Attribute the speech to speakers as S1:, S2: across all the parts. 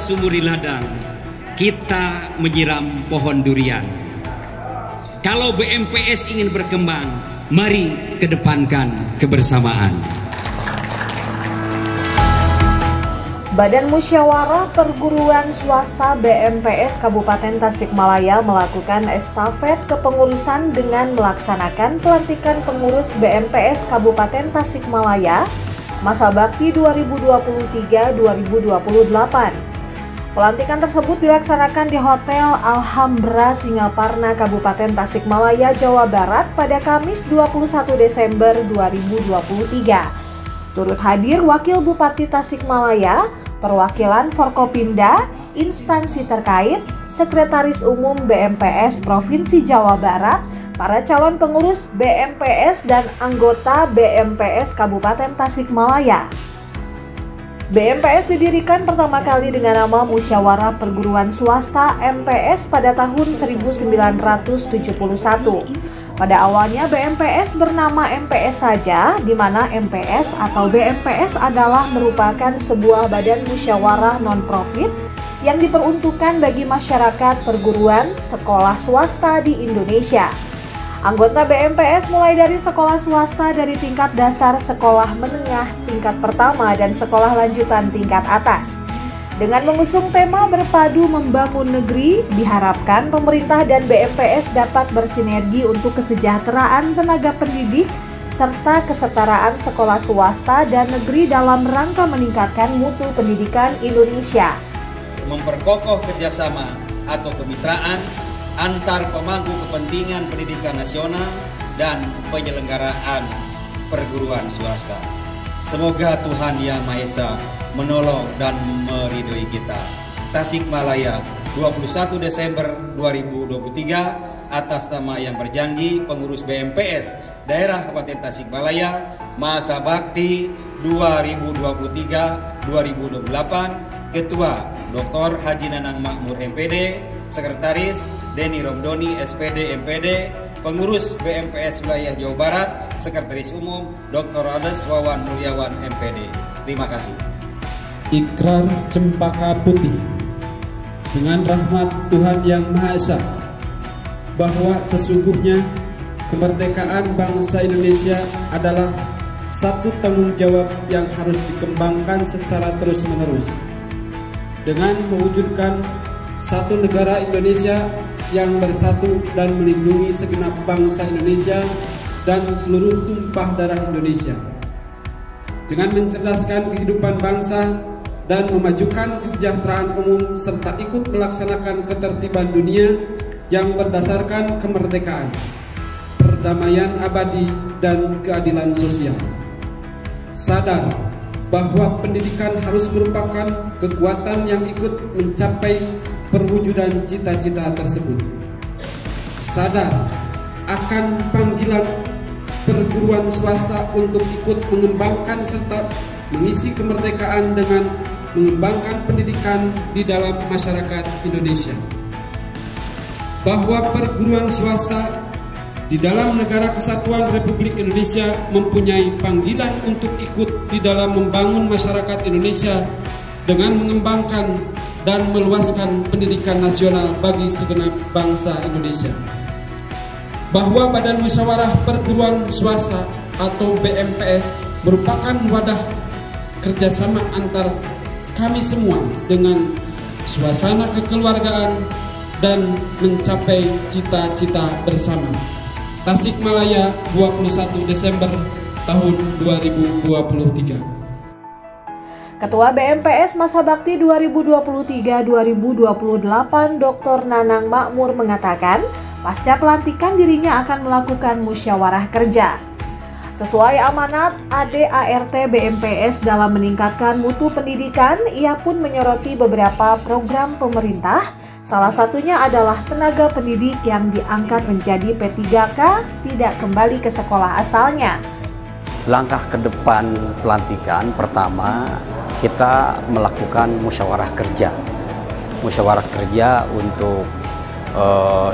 S1: sumuri ladang, kita menyiram pohon durian. Kalau BMPS ingin berkembang, mari kedepankan kebersamaan.
S2: Badan Musyawarah Perguruan Swasta BMPS Kabupaten Tasikmalaya melakukan estafet kepengurusan dengan melaksanakan pelantikan pengurus BMPS Kabupaten Tasikmalaya masa bakti 2023-2028. Pelantikan tersebut dilaksanakan di Hotel Alhambra Singaparna Kabupaten Tasikmalaya, Jawa Barat pada Kamis 21 Desember 2023. Turut hadir Wakil Bupati Tasikmalaya, perwakilan Forkopimda, instansi terkait, Sekretaris Umum BMPS Provinsi Jawa Barat, para calon pengurus BMPS dan anggota BMPS Kabupaten Tasikmalaya. BMPS didirikan pertama kali dengan nama Musyawarah Perguruan Swasta MPS pada tahun 1971. Pada awalnya BMPS bernama MPS saja, di mana MPS atau BMPS adalah merupakan sebuah badan musyawarah non-profit yang diperuntukkan bagi masyarakat perguruan sekolah swasta di Indonesia. Anggota BMPS mulai dari sekolah swasta dari tingkat dasar, sekolah menengah tingkat pertama, dan sekolah lanjutan tingkat atas. Dengan mengusung tema berpadu membangun negeri, diharapkan pemerintah dan BMPS dapat bersinergi untuk kesejahteraan tenaga pendidik serta kesetaraan sekolah swasta dan negeri dalam rangka meningkatkan mutu pendidikan Indonesia.
S3: Memperkokoh kerjasama atau kemitraan antar pemangku kepentingan pendidikan nasional dan penyelenggaraan perguruan swasta. Semoga Tuhan Yang Maha Esa menolong dan meridhoi kita. Tasikmalaya, 21 Desember 2023, atas nama yang berjanji pengurus BMPS Daerah Kabupaten Tasikmalaya masa bakti 2023-2028, Ketua Dr. Haji Nanang Makmur MPD, Sekretaris Denny Romdoni SPD MPD, Pengurus BMPS Wilayah Jawa Barat, Sekretaris Umum Dr. Ades Wawan Mulyawan MPD. Terima kasih.
S4: Ikrar Cempaka Putih dengan rahmat Tuhan Yang Maha Esa bahwa sesungguhnya kemerdekaan bangsa Indonesia adalah satu tanggung jawab yang harus dikembangkan secara terus-menerus dengan mewujudkan satu negara Indonesia yang bersatu dan melindungi segenap bangsa Indonesia dan seluruh tumpah darah Indonesia, dengan mencerdaskan kehidupan bangsa dan memajukan kesejahteraan umum serta ikut melaksanakan ketertiban dunia yang berdasarkan kemerdekaan, perdamaian abadi, dan keadilan sosial. Sadar bahwa pendidikan harus merupakan kekuatan yang ikut mencapai perwujudan cita-cita tersebut. Sadar akan panggilan perguruan swasta untuk ikut mengembangkan serta mengisi kemerdekaan dengan mengembangkan pendidikan di dalam masyarakat Indonesia. Bahwa perguruan swasta di dalam negara kesatuan Republik Indonesia mempunyai panggilan untuk ikut di dalam membangun masyarakat Indonesia dengan mengembangkan dan meluaskan pendidikan nasional bagi segenap bangsa Indonesia. Bahwa Badan Musyawarah Perguruan Swasta atau BMPS merupakan wadah kerjasama antar kami semua dengan suasana kekeluargaan dan mencapai cita-cita bersama. Tasikmalaya, 21 Desember tahun 2023.
S2: Ketua BMPS Masa Bakti 2023-2028 Dr. Nanang Makmur mengatakan, pasca pelantikan dirinya akan melakukan musyawarah kerja. Sesuai amanat ADART BMPS dalam meningkatkan mutu pendidikan, ia pun menyoroti beberapa program pemerintah. Salah satunya adalah tenaga pendidik yang diangkat menjadi P3K tidak kembali ke sekolah asalnya.
S5: Langkah ke depan pelantikan pertama, kita melakukan musyawarah kerja. Musyawarah kerja untuk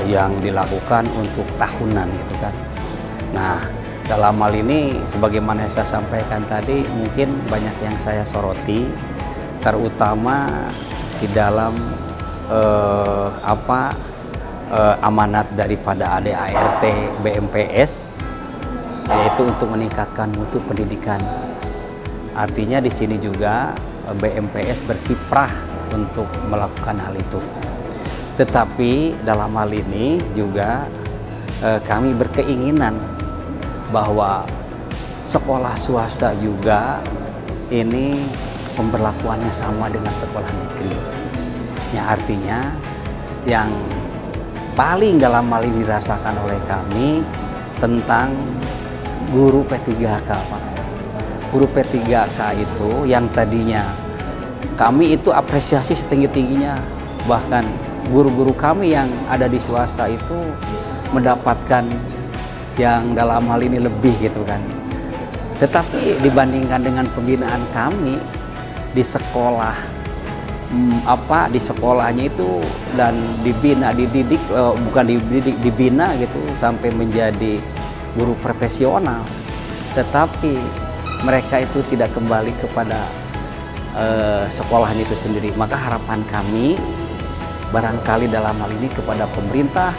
S5: yang dilakukan untuk tahunan gitu kan. Nah, dalam hal ini sebagaimana saya sampaikan tadi, mungkin banyak yang saya soroti, terutama di dalam amanat daripada ADART BMPS, yaitu untuk meningkatkan mutu pendidikan. Artinya di sini juga BMPS berkiprah untuk melakukan hal itu. Tetapi dalam hal ini juga kami berkeinginan bahwa sekolah swasta juga ini pemberlakuannya sama dengan sekolah negeri. Yang artinya yang paling dalam hal ini dirasakan oleh kami tentang guru P3K, Pak. Guru P3K itu yang tadinya kami itu apresiasi setinggi-tingginya, bahkan guru-guru kami yang ada di swasta itu mendapatkan yang dalam hal ini lebih gitu kan. Tetapi dibandingkan dengan pembinaan kami di sekolah, di sekolahnya itu dan dididik dibina gitu sampai menjadi guru profesional, tetapi mereka itu tidak kembali kepada sekolahnya itu sendiri. Maka harapan kami barangkali dalam hal ini kepada pemerintah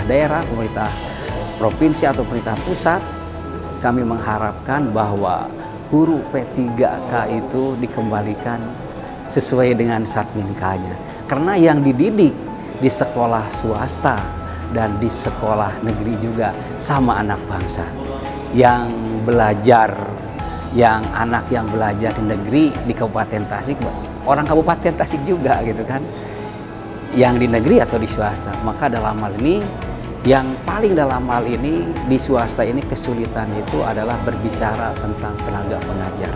S5: daerah, pemerintah provinsi atau pemerintah pusat, kami mengharapkan bahwa guru P3K itu dikembalikan sesuai dengan Satminka-nya. Karena yang dididik di sekolah swasta dan di sekolah negeri juga sama anak bangsa. Yang belajar, anak yang belajar di negeri di Kabupaten Tasik, orang Kabupaten Tasik juga gitu kan. Yang di negeri atau di swasta. Maka dalam hal ini, yang paling dalam hal ini di swasta ini kesulitan itu adalah berbicara tentang tenaga pengajar.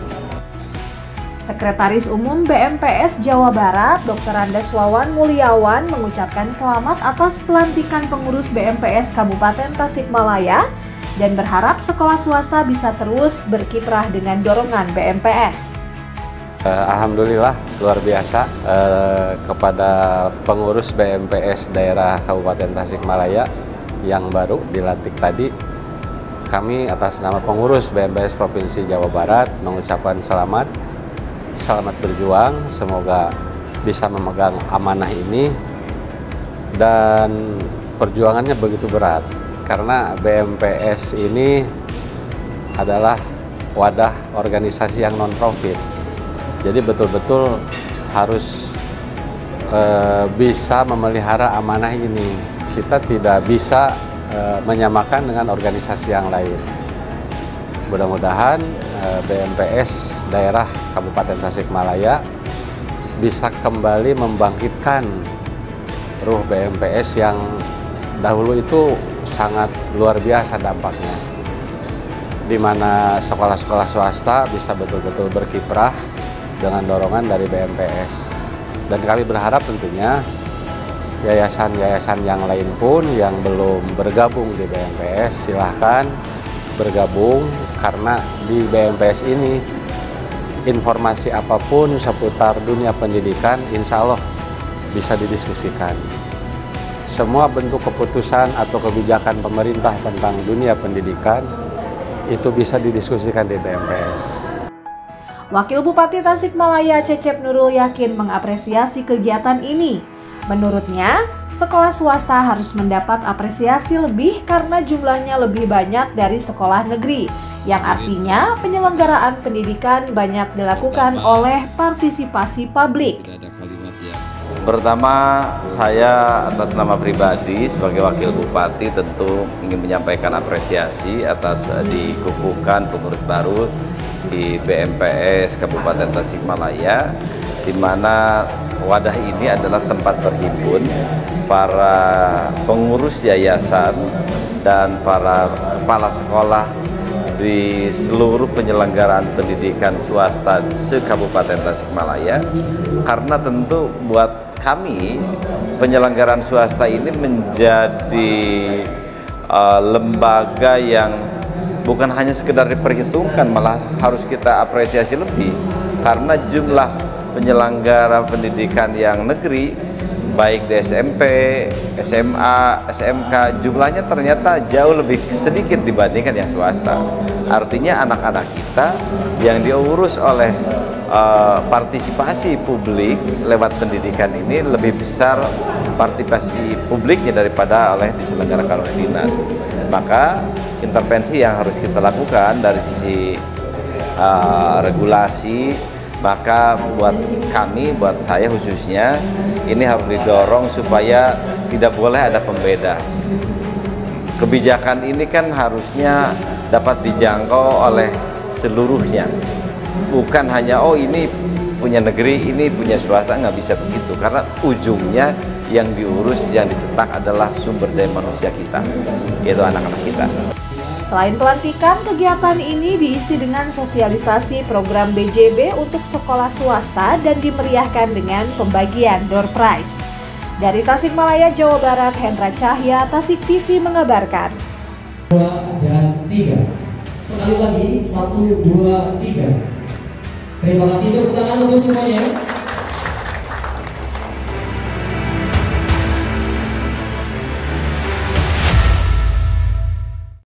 S2: Sekretaris Umum BMPS Jawa Barat, Dr. Andes Wawan Mulyawan mengucapkan selamat atas pelantikan pengurus BMPS Kabupaten Tasikmalaya dan berharap sekolah swasta bisa terus berkiprah dengan dorongan BMPS.
S6: Alhamdulillah luar biasa kepada pengurus BMPS daerah Kabupaten Tasikmalaya yang baru dilantik tadi. Kami atas nama pengurus BMPS Provinsi Jawa Barat mengucapkan selamat berjuang, semoga bisa memegang amanah ini, dan perjuangannya begitu berat karena BMPS ini adalah wadah organisasi yang non-profit. Jadi betul-betul harus bisa memelihara amanah ini. Kita tidak bisa menyamakan dengan organisasi yang lain. Mudah-mudahan BMPS daerah Kabupaten Tasikmalaya bisa kembali membangkitkan ruh BMPS yang dahulu itu sangat luar biasa dampaknya, di mana sekolah-sekolah swasta bisa betul-betul berkiprah dengan dorongan dari BMPS. Dan kami berharap tentunya yayasan-yayasan yang lain pun yang belum bergabung di BMPS silahkan bergabung, karena di BMPS ini informasi apapun seputar dunia pendidikan insya Allah bisa didiskusikan. Semua bentuk keputusan atau kebijakan pemerintah tentang dunia pendidikan itu bisa didiskusikan di BMPS.
S2: Wakil Bupati Tasikmalaya Cecep Nurul Yakin mengapresiasi kegiatan ini. Menurutnya, sekolah swasta harus mendapat apresiasi lebih karena jumlahnya lebih banyak dari sekolah negeri, yang artinya penyelenggaraan pendidikan banyak dilakukan oleh partisipasi publik.
S7: Pertama, saya atas nama pribadi sebagai Wakil Bupati tentu ingin menyampaikan apresiasi atas dikukuhkan pengurus baru di BMPS Kabupaten Tasikmalaya, di mana wadah ini adalah tempat berhimpun para pengurus yayasan dan para kepala sekolah di seluruh penyelenggaraan pendidikan swasta se-Kabupaten Tasikmalaya. Karena tentu buat kami penyelenggaraan swasta ini menjadi lembaga yang bukan hanya sekedar diperhitungkan, malah harus kita apresiasi lebih, karena jumlah penyelenggara pendidikan yang negeri baik di SMP, SMA, SMK jumlahnya ternyata jauh lebih sedikit dibandingkan yang swasta. Artinya anak-anak kita yang diurus oleh partisipasi publik lewat pendidikan ini lebih besar partisipasi publiknya daripada oleh diselenggarakan oleh dinas. Maka intervensi yang harus kita lakukan dari sisi regulasi, maka buat kami, buat saya khususnya, ini harus didorong supaya tidak boleh ada pembeda. Kebijakan ini kan harusnya dapat dijangkau oleh seluruhnya. Bukan hanya oh ini punya negeri, ini punya swasta, nggak bisa begitu. Karena ujungnya yang diurus, yang dicetak adalah sumber daya manusia kita, yaitu anak-anak kita.
S2: Selain pelantikan, kegiatan ini diisi dengan sosialisasi program BJB untuk sekolah swasta dan dimeriahkan dengan pembagian door prize. Dari Tasikmalaya, Jawa Barat, Hendra Cahya, Tasik TV mengabarkan.
S8: 2 dan 3. Sekali lagi, 1, 2, 3. Terima kasih, tepuk tangan untuk semuanya.